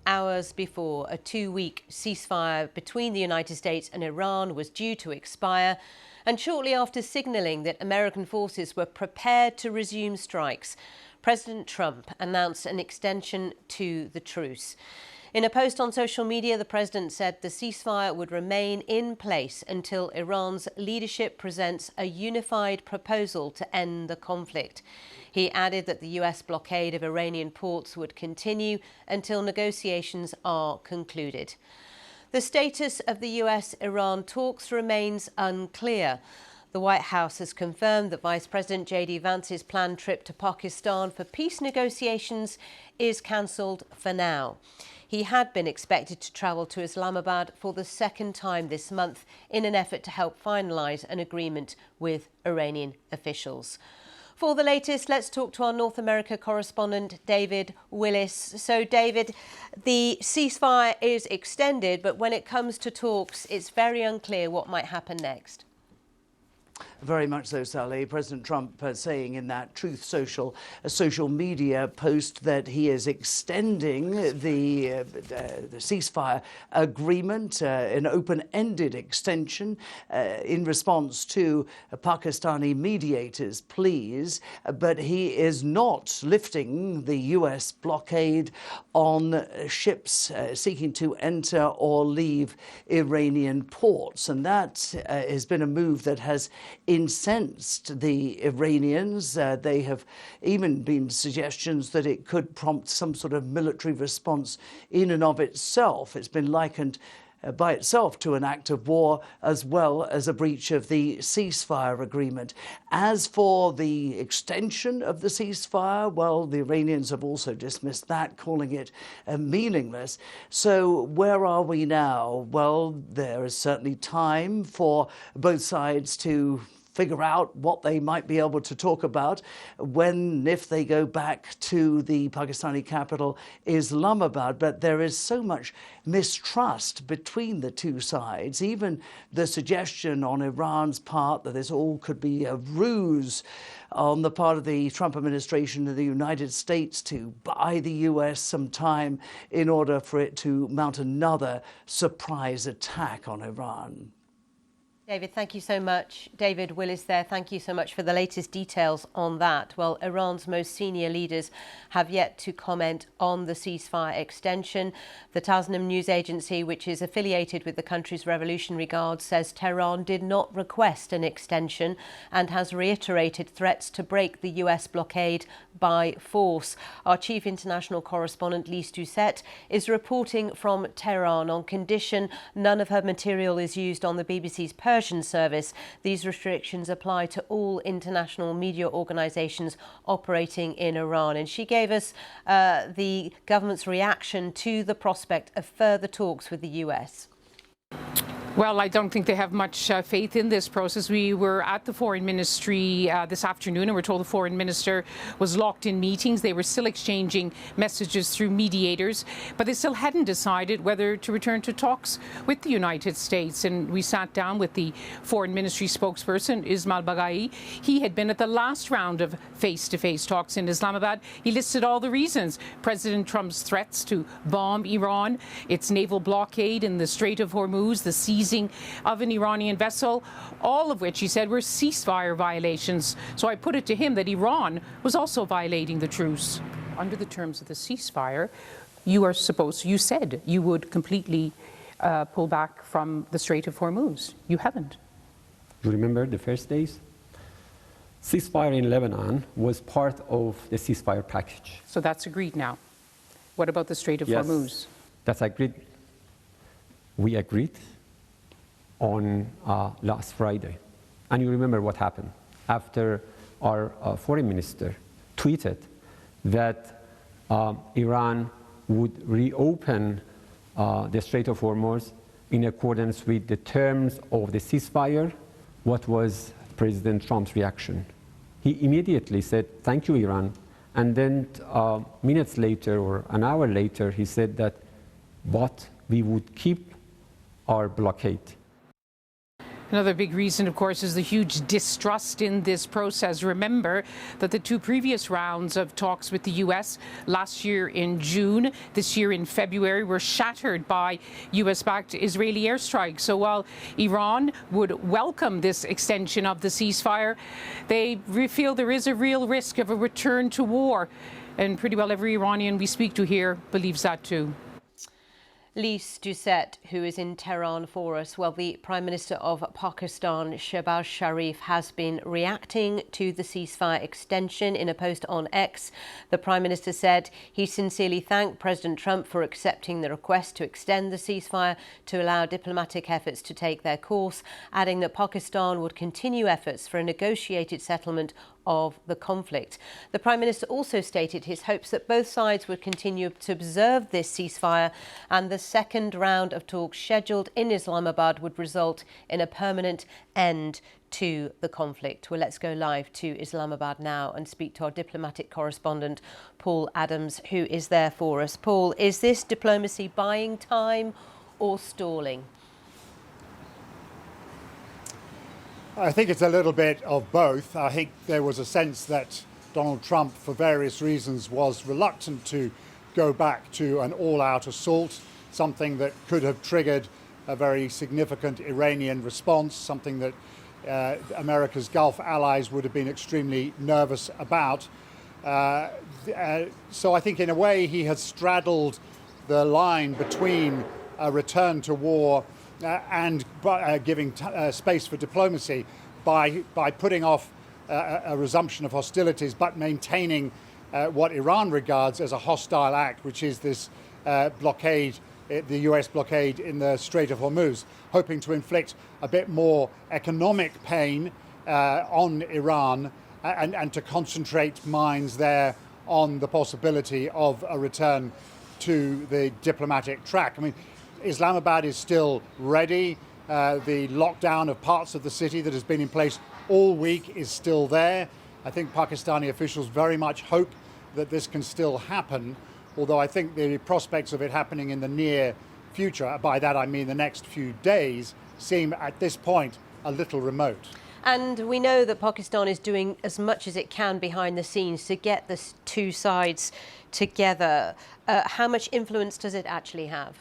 hours before a 2-week ceasefire between the United States and Iran was due to expire, and shortly after signalling that American forces were prepared to resume strikes, President Trump announced an extension to the truce. In a post on social media, the president said the ceasefire would remain in place until Iran's leadership presents a unified proposal to end the conflict. He added that the US blockade of Iranian ports would continue until negotiations are concluded. The status of the US-Iran talks remains unclear. The White House has confirmed that Vice President J.D. Vance's planned trip to Pakistan for peace negotiations is cancelled for now. He had been expected to travel to Islamabad for the second time this month in an effort to help finalise an agreement with Iranian officials. For the latest, let's talk to our North America correspondent, David Willis. So, David, the ceasefire is extended, but when it comes to talks, it's very unclear what might happen next. Very much so, Sally. President Trump saying in that Truth social media post that he is extending the ceasefire agreement, an open-ended extension in response to Pakistani mediators' pleas, but he is not lifting the US blockade on ships seeking to enter or leave Iranian ports. And that has been a move that has incensed the Iranians. They have even been suggestions that it could prompt some sort of military response in and of itself. It's been likened by itself to an act of war as well as a breach of the ceasefire agreement. As for the extension of the ceasefire, well, the Iranians have also dismissed that, calling it meaningless. So where are we now? Well, there is certainly time for both sides to figure out what they might be able to talk about when, if they go back to the Pakistani capital, Islamabad. But there is so much mistrust between the two sides. Even the suggestion on Iran's part that this all could be a ruse on the part of the Trump administration and the United States to buy the US some time in order for it to mount another surprise attack on Iran. David, thank you so much. David Willis there, thank you so much for the latest details on that. Well, Iran's most senior leaders have yet to comment on the ceasefire extension. The Tasnim news agency, which is affiliated with the country's Revolutionary Guard, says Tehran did not request an extension and has reiterated threats to break the US blockade by force. Our chief international correspondent, Lyse Doucet, is reporting from Tehran on condition none of her material is used on the BBC's Persian service. These restrictions apply to all international media organisations operating in Iran. And she gave us the government's reaction to the prospect of further talks with the US. Well, I don't think they have much faith in this process. We were at the foreign ministry this afternoon and we're told the foreign minister was locked in meetings. They were still exchanging messages through mediators, but they still hadn't decided whether to return to talks with the United States. And we sat down with the foreign ministry spokesperson, Ismail Baghai. He had been at the last round of face-to-face talks in Islamabad. He listed all the reasons: President Trump's threats to bomb Iran, its naval blockade in the Strait of Hormuz, the seizing of an Iranian vessel, all of which he said were ceasefire violations. So I put it to him that Iran was also violating the truce. Under the terms of the ceasefire, you said you would completely pull back from the Strait of Hormuz. You haven't. You remember the first days? Ceasefire in Lebanon was part of the ceasefire package. So that's agreed now. What about the Strait of Hormuz? That's agreed. We agreed on last Friday. And you remember what happened after our foreign minister tweeted that Iran would reopen the Strait of Hormuz in accordance with the terms of the ceasefire. What was President Trump's reaction? He immediately said, "Thank you, Iran." And then minutes later or an hour later, he said that, but we would keep our blockade. Another big reason, of course, is the huge distrust in this process. Remember that the two previous rounds of talks with the US last year in June, this year in February, were shattered by US-backed Israeli airstrikes. So while Iran would welcome this extension of the ceasefire, they feel there is a real risk of a return to war. And pretty well every Iranian we speak to here believes that too. Lyse Doucet, who is in Tehran for us. Well, the Prime Minister of Pakistan, Shehbaz Sharif, has been reacting to the ceasefire extension. In a post on X, the Prime Minister said he sincerely thanked President Trump for accepting the request to extend the ceasefire to allow diplomatic efforts to take their course, adding that Pakistan would continue efforts for a negotiated settlement of the conflict. The Prime Minister also stated his hopes that both sides would continue to observe this ceasefire and the second round of talks scheduled in Islamabad would result in a permanent end to the conflict. Well, let's go live to Islamabad now and speak to our diplomatic correspondent, Paul Adams, who is there for us. Paul, is this diplomacy buying time or stalling? I think it's a little bit of both. I think there was a sense that Donald Trump, for various reasons, was reluctant to go back to an all-out assault, something that could have triggered a very significant Iranian response, something that America's Gulf allies would have been extremely nervous about. So I think in a way he has straddled the line between a return to war and giving space for diplomacy by putting off a resumption of hostilities, but maintaining what Iran regards as a hostile act, which is this blockade, the US blockade in the Strait of Hormuz, hoping to inflict a bit more economic pain on Iran and to concentrate minds there on the possibility of a return to the diplomatic track. I mean, Islamabad is still ready. The lockdown of parts of the city that has been in place all week is still there. I think Pakistani officials very much hope that this can still happen, although I think the prospects of it happening in the near future, by that I mean the next few days, seem at this point a little remote. And we know that Pakistan is doing as much as it can behind the scenes to get the two sides together. How much influence does it actually have?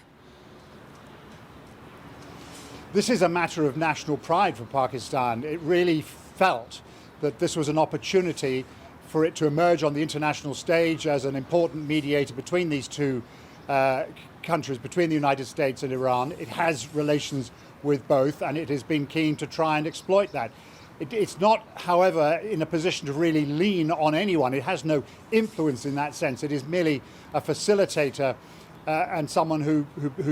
This is a matter of national pride for Pakistan. It really felt that this was an opportunity for it to emerge on the international stage as an important mediator between these two countries, between the United States and Iran. It has relations with both, and it has been keen to try and exploit that. It's not, however, in a position to really lean on anyone. It has no influence in that sense. It is merely a facilitator and someone who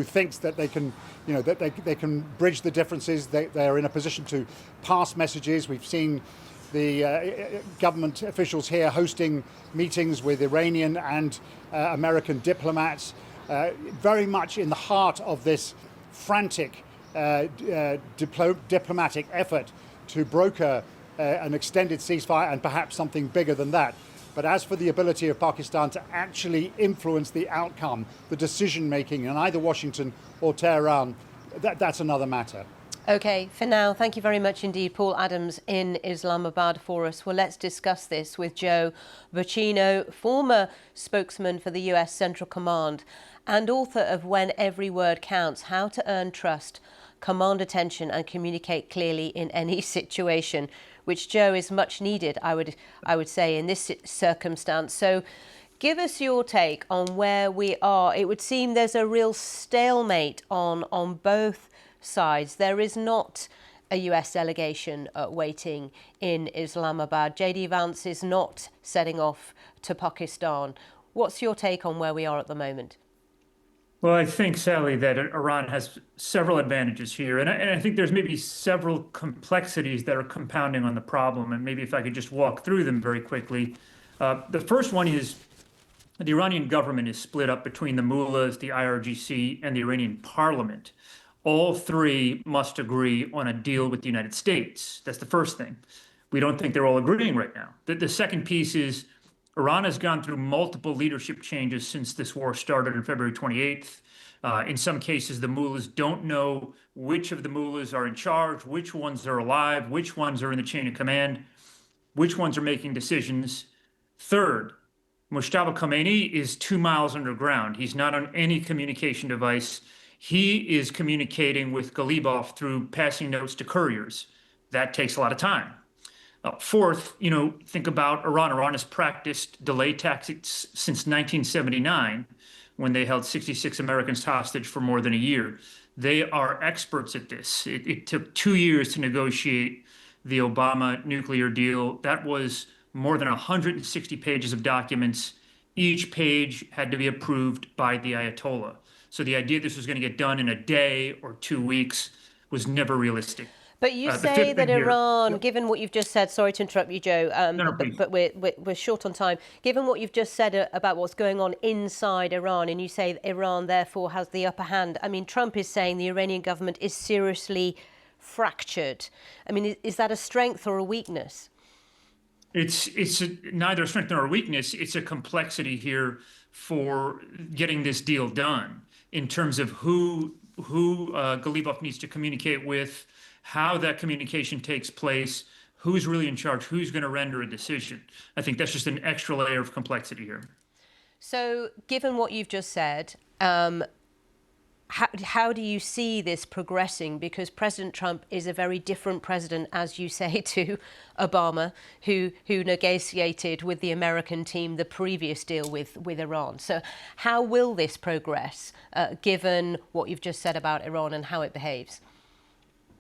thinks that they can, that they can bridge the differences. They're in a position to pass messages. We've seen the government officials here hosting meetings with Iranian and American diplomats, very much in the heart of this frantic diplomatic effort to broker an extended ceasefire and perhaps something bigger than that. But as for the ability of Pakistan to actually influence the outcome, the decision-making in either Washington or Tehran, that's another matter. OK, for now, thank you very much indeed, Paul Adams in Islamabad for us. Well, let's discuss this with Joe Vocino, former spokesman for the US Central Command and author of When Every Word Counts, How to Earn Trust, Command Attention and Communicate Clearly in Any Situation, which, Joe, is much needed, I would say, in this circumstance. So give us your take on where we are. It would seem there's a real stalemate on both sides. There is not a US delegation waiting in Islamabad. JD Vance is not setting off to Pakistan. What's your take on where we are at the moment? Well, I think, Sally, that Iran has several advantages here. And I think there's maybe several complexities that are compounding on the problem. And maybe if I could just walk through them very quickly. The first one is the Iranian government is split up between the mullahs, the IRGC, and the Iranian parliament. All three must agree on a deal with the United States. That's the first thing. We don't think they're all agreeing right now. The second piece is Iran has gone through multiple leadership changes since this war started on February 28th. In some cases, the mullahs don't know which of the mullahs are in charge, which ones are alive, which ones are in the chain of command, which ones are making decisions. Third, Mujtaba Khomeini is 2 miles underground. He's not on any communication device. He is communicating with Galibov through passing notes to couriers. That takes a lot of time. Fourth, think about Iran. Iran has practiced delay tactics since 1979, when they held 66 Americans hostage for more than a year. They are experts at this. It took 2 years to negotiate the Obama nuclear deal. That was more than 160 pages of documents. Each page had to be approved by the Ayatollah. So the idea this was going to get done in a day or 2 weeks was never realistic. But you say that Iran, given what you've just said, sorry to interrupt you, Joe, but we're short on time. Given what you've just said about what's going on inside Iran, and you say that Iran therefore has the upper hand. I mean, Trump is saying the Iranian government is seriously fractured. I mean, is that a strength or a weakness? It's neither a strength nor a weakness. It's a complexity here for getting this deal done in terms of who Galibov needs to communicate with, how that communication takes place, who's really in charge, who's going to render a decision. I think that's just an extra layer of complexity here. So given what you've just said, how do you see this progressing? Because President Trump is a very different president, as you say, to Obama, who negotiated with the American team the previous deal with Iran. So how will this progress, given what you've just said about Iran and how it behaves?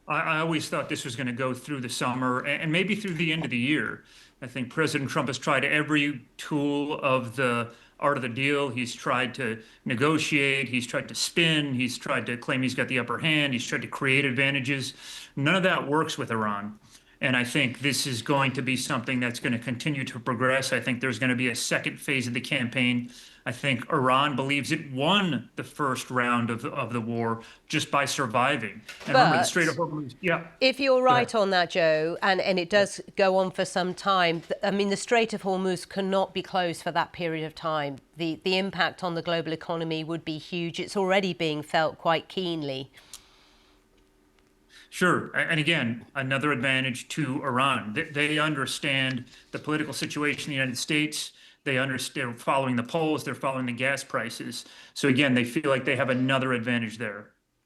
I always thought this was going to go through the summer and maybe through the end of the year. I think President Trump has tried every tool of the art of the deal. He's tried to negotiate, he's tried to spin, he's tried to claim he's got the upper hand, he's tried to create advantages. None of that works with Iran. And I think this is going to be something that's going to continue to progress. I think there's going to be a second phase of the campaign. I think Iran believes it won the first round of the war just by surviving. And remember, the Strait of Hormuz, if you're right on that, Joe, and it does go on for some time, I mean, the Strait of Hormuz cannot be closed for that period of time. The impact on the global economy would be huge. It's already being felt quite keenly. Sure. And again, another advantage to Iran. They understand the political situation in the United States. They're following the polls. They're following the gas prices. So again, they feel like they have another advantage there.